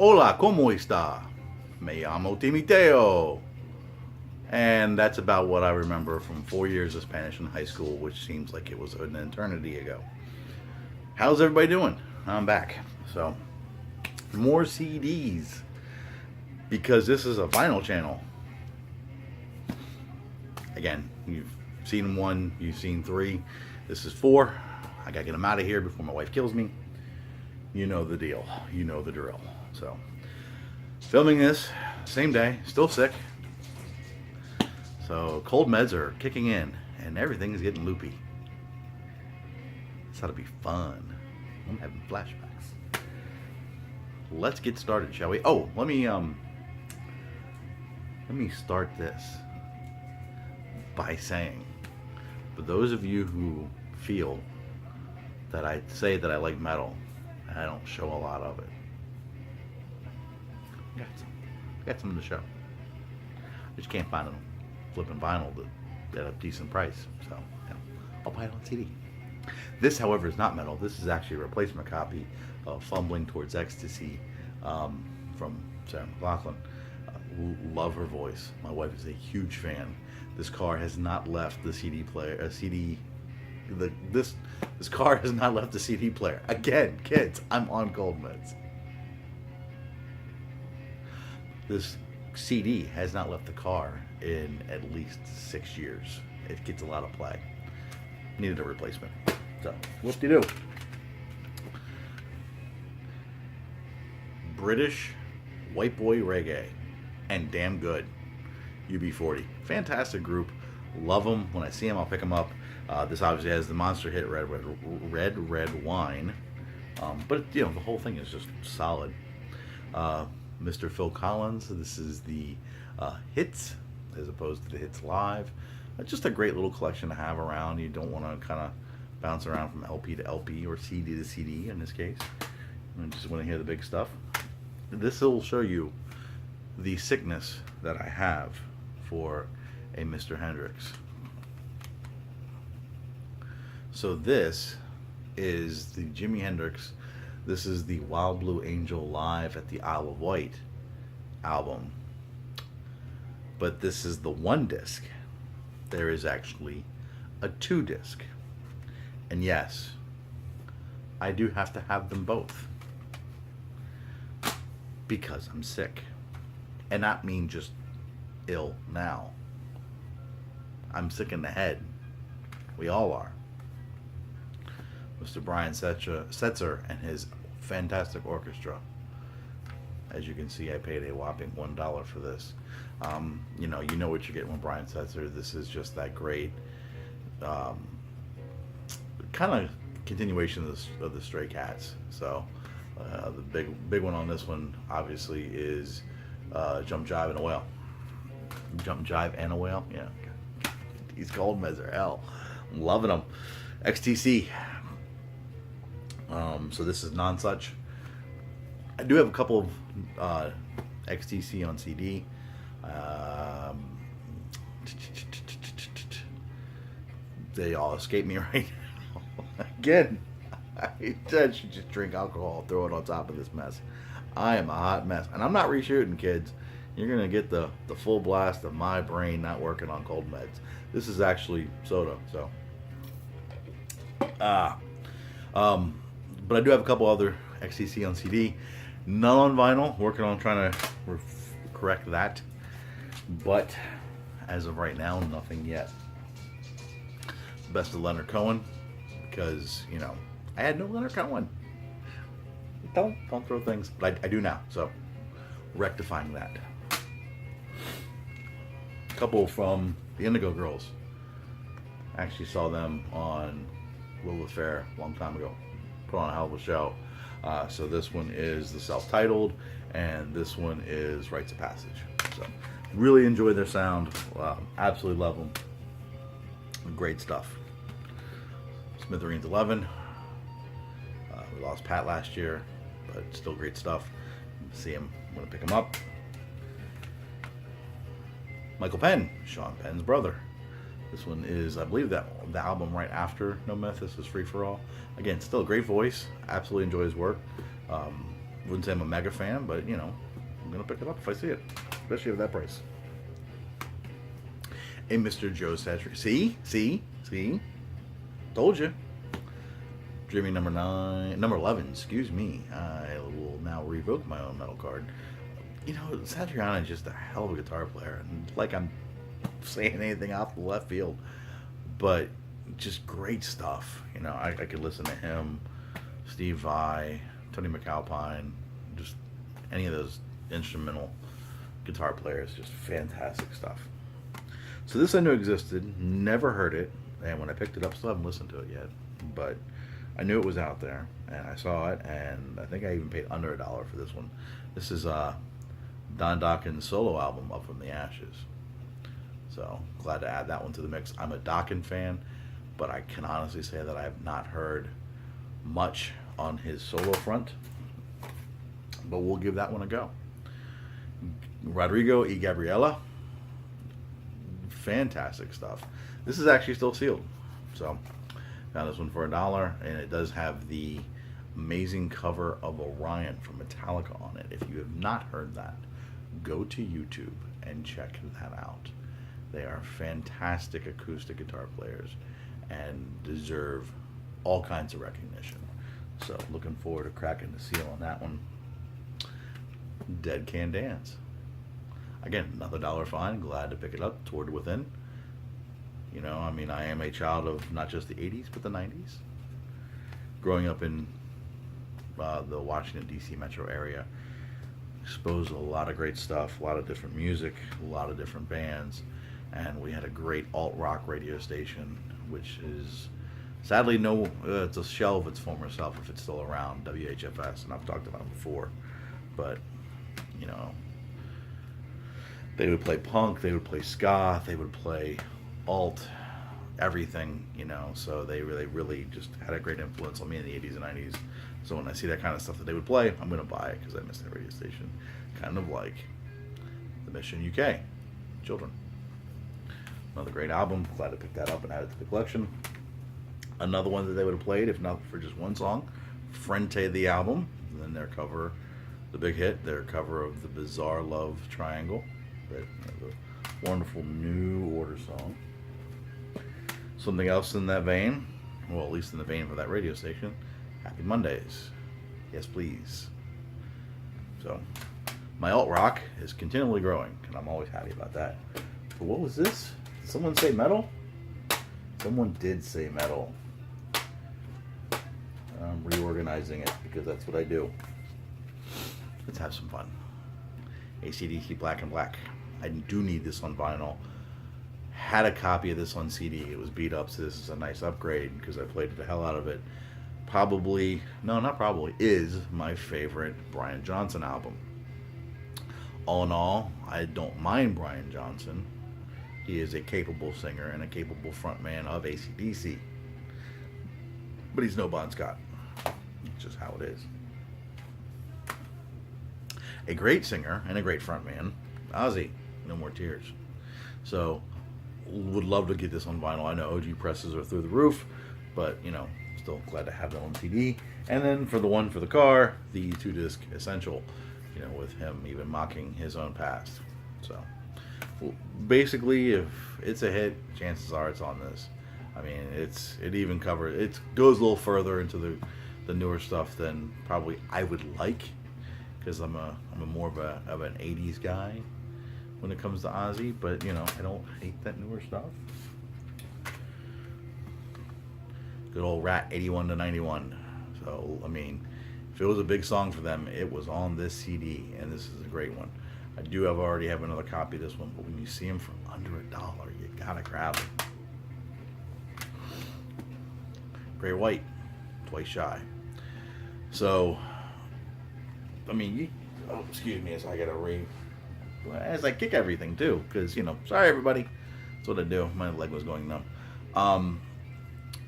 Hola, ¿cómo está? Me llamo Timoteo. And that's about what I remember from 4 years of Spanish in high school, which seems like it was an eternity ago. How's everybody doing? I'm back. So, more CDs. Because this is a vinyl channel. Again, you've seen one, you've seen three. This is four. I gotta get them out of here before my wife kills me. You know the deal. You know the drill. So, filming this, same day, still sick. So, cold meds are kicking in, and everything is getting loopy. This ought to be fun. I'm having flashbacks. Let's get started, shall we? Oh, let me start this by saying, for those of you who feel that I say that I like metal, I don't show a lot of it. Got some in the show. I just can't find them flipping vinyl at a decent price, so I'll buy it on CD. This, however, is not metal. This is actually a replacement copy of Fumbling Towards Ecstasy from Sarah McLachlan. Love her voice. My wife is a huge fan. This car has not left the CD player. This car has not left the CD player. Again, kids, I'm on cold meds. This CD has not left the car in at least 6 years. It gets a lot of play. Needed a replacement. So, whoop-de-doo. British white boy reggae. And damn good. UB40. Fantastic group. Love them. When I see them, I'll pick them up. This obviously has the monster hit Red Wine. But, you know, the whole thing is just solid. Mr. Phil Collins. This is the hits as opposed to the hits live. Just a great little collection to have around. You don't want to kind of bounce around from LP to LP or CD to CD in this case. You just want to hear the big stuff. This will show you the sickness that I have for a Mr. Hendrix. So this is the Jimi Hendrix. This is the Wild Blue Angel Live at the Isle of Wight album. But this is the one disc. There is actually a 2-disc. And yes, I do have to have them both. Because I'm sick. And not mean just ill now. I'm sick in the head. We all are. Mr. Brian Setzer and his fantastic orchestra. As you can see, I paid a whopping $1 for this. You know what you're getting with Brian Setzer. This is just that great kind of continuation of the Stray Cats. So the big one on this one obviously is Jump Jive and a Whale. Jump Jive and a Whale, yeah. These cold meds are hell. I'm loving them. XTC. So this is Non-Such. I do have a couple of XTC on CD. They all escape me right now. Again, I should just drink alcohol, throw it on top of this mess. I am a hot mess. And I'm not reshooting, kids. You're going to get the full blast of my brain not working on cold meds. This is actually soda, so. But I do have a couple other XTC on CD. None on vinyl. Working on trying to correct that. But as of right now, nothing yet. Best of Leonard Cohen. Because, you know, I had no Leonard Cohen. Don't throw things. But I do now. So, rectifying that. A couple from the Indigo Girls. I actually saw them on Lilith Fair a long time ago. Put on a hell of a show. So this one is the self-titled, and this one is Rites of Passage. So really enjoy their sound. Absolutely love them. Great stuff. Smithereens 11. We lost Pat last year, but still great stuff. See him. I'm going to pick him up. Michael Penn, Sean Penn's brother. This one is, I believe, that the album right after No Myth. This is Free for All. Again, still a great voice. Absolutely enjoy his work. Wouldn't say I'm a mega fan, but you know, I'm gonna pick it up if I see it, especially at that price. A Mr. Joe Setzer. See, told you. Jimmy number 11. Excuse me. I will now revoke my own metal card. You know, Satriani is just a hell of a guitar player, and like I'm saying anything off the left field, but just great stuff. You know, I could listen to him, Steve Vai, Tony McAlpine, just any of those instrumental guitar players, just fantastic stuff. So this I knew existed, never heard it, and when I picked it up, still haven't listened to it yet, but I knew it was out there, and I saw it, and I think I even paid under $1 for this one. This is Don Dokken's solo album, Up From the Ashes. So glad to add that one to the mix. I'm a Dokken fan, but I can honestly say that I have not heard much on his solo front, but we'll give that one a go. Rodrigo y Gabriela, fantastic stuff. This is actually still sealed, so found this one for $1, and it does have the amazing cover of Orion from Metallica on it. If you have not heard that, go to YouTube and check that out. They are fantastic acoustic guitar players and deserve all kinds of recognition. So looking forward to cracking the seal on that one. Dead Can Dance. Again, another $1 fine. Glad to pick it up. Toward Within. You know, I mean, I am a child of not just the 80s, but the 90s. Growing up in the Washington, D.C. metro area, exposed to a lot of great stuff, a lot of different music, a lot of different bands, and we had a great alt-rock radio station, which is sadly it's a shell of its former self if it's still around, WHFS, and I've talked about it before, but, you know, they would play punk, they would play ska, they would play alt, everything, you know, so they really just had a great influence on me in the 80s and 90s. So when I see that kind of stuff that they would play, I'm going to buy it because I miss that radio station. Kind of like the Mission UK, Children. Another great album. Glad to pick that up and add it to the collection. Another one that they would have played, if not for just one song, Frente, the album. And then their cover, the big hit, their cover of the Bizarre Love Triangle. That, the wonderful New Order song. Something else in that vein, well, at least in the vein for that radio station, Happy Mondays. Yes, please. So, my alt rock is continually growing, and I'm always happy about that. But what was this? Did someone say metal? Someone did say metal. I'm reorganizing it because that's what I do. Let's have some fun. AC/DC Black and Black. I do need this on vinyl. Had a copy of this on CD. It was beat up, so this is a nice upgrade because I played the hell out of it. Is my favorite Brian Johnson album. All in all, I don't mind Brian Johnson. He is a capable singer and a capable frontman of AC/DC. But he's no Bon Scott. It's just how it is. A great singer and a great frontman, Ozzy, No More Tears. So, would love to get this on vinyl. I know OG presses are through the roof, but, you know, still glad to have that on CD. And then for the one for the car, the 2-disc Essential, you know, with him even mocking his own past. So, well, basically, if it's a hit, chances are it's on this. I mean, it goes a little further into the newer stuff than probably I would like, because I'm a more of an 80s guy when it comes to Ozzy, but, you know, I don't hate that newer stuff. Good old Rat 81 to 91. So, I mean, if it was a big song for them, it was on this CD, and this is a great one. I do already have another copy of this one, but when you see them for under $1, you gotta grab it. Gray White, Twice Shy. So, I mean, excuse me as I kick everything too, because, you know, sorry everybody, that's what I do. My leg was going numb.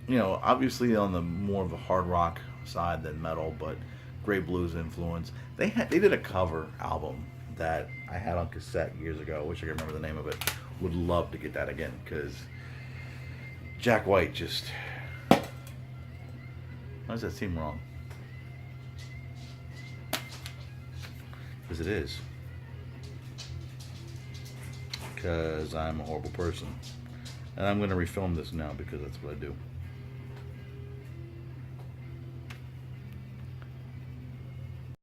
You know, obviously on the more of the hard rock side than metal, but great blues influence. They did a cover album that I had on cassette years ago. I wish I could remember the name of it. Would love to get that again, because Jack White just, why does that seem wrong? Because it is. Because I'm a horrible person. And I'm going to refilm this now because that's what I do.